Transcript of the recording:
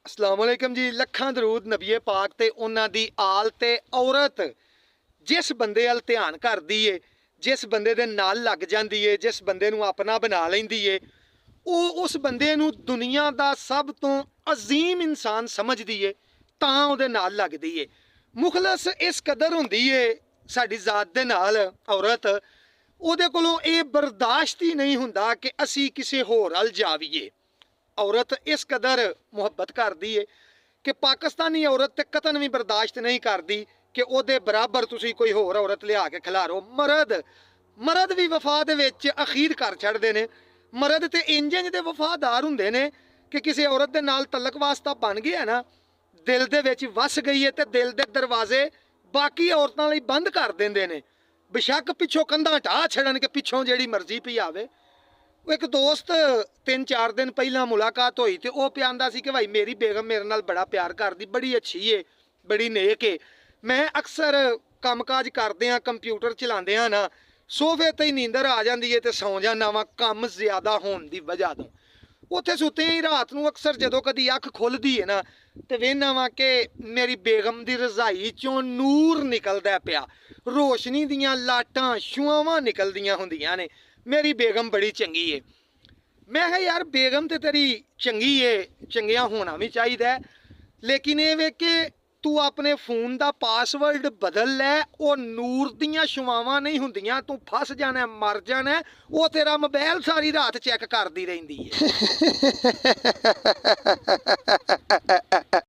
अस्सलाम वालेकुम जी। लखां दरूद नबीए पाक ते उन्हां दी आल ते औरत जिस बंदे अल ध्यान करदी ए, जिस बंदे दे नाल लग जांदी ए, जिस बंदे नूं अपना बना लैंदी ए, ਉਹ उस बंदे नूं दुनिया दा सब तो अजीम इंसान समझदी ਏ ਤਾਂ ਉਹਦੇ ਨਾਲ लगदी ਏ। मुखलस इस कदर हुंदी ਏ साडी ज़ात दे नाल औरत, ਉਹਦੇ ਕੋਲੋਂ ਇਹ बर्दाश्त ही नहीं हुंदा कि असी किसी होर अल जावीए। औरत इस कदर मुहब्बत करदी है कि पाकिस्तानी औरत ते कतन भी बर्दाश्त नहीं करती कि ਉਹਦੇ बराबर तुसी कोई होर औरत लिया के खिलारो। मरद भी वफा दे विच अखीर कर छड़दे ने। मरद ते इंज दे वफादार हुंदे ने कि किसी औरत दे नाल तलक वास्ता बन गया ना, दिल दे विच वस गई है, ते दिल दे दरवाजे बाकी औरतां लई बंद कर देंदे ने। बेशक पिछों कंधां ढाह छड़न के पिछों जिहड़ी मर्जी पई आवे। एक दोस्त 3-4 दिन पहला मुलाकात हुई तो वह पियादा सी कि भाई मेरी बेगम मेरे नाल बड़ा प्यार करदी, बड़ी अच्छी है, बड़ी नेक है। मैं अक्सर काम काज करदे कंप्यूटर चलाते ना, सोफे ते ही नींदर आ जाती है तो सौ जाना वा काम ज़्यादा होने की वजह तो। उत्थे सुते ही रात को अक्सर जदों कदी अख खुलदी है ना तो वेखना वा कि मेरी बेगम की रज़ाई चों नूर निकलदा पिया, रोशनी दियां लाटां छुआवां निकलदियां हुंदियां ने। मेरी बेगम बड़ी चंगी है। मैं कहा यार बेगम तो तेरी चंगी है, चंगिया होना भी चाहिए, लेकिन ये वे कि तू अपने फोन का पासवर्ड बदल लै, वो नूर दियां छुआवां नहीं हुंदियां, तू फस जाना, मर जाना, वो तेरा मोबाइल सारी रात चैक करती रहिंदी है।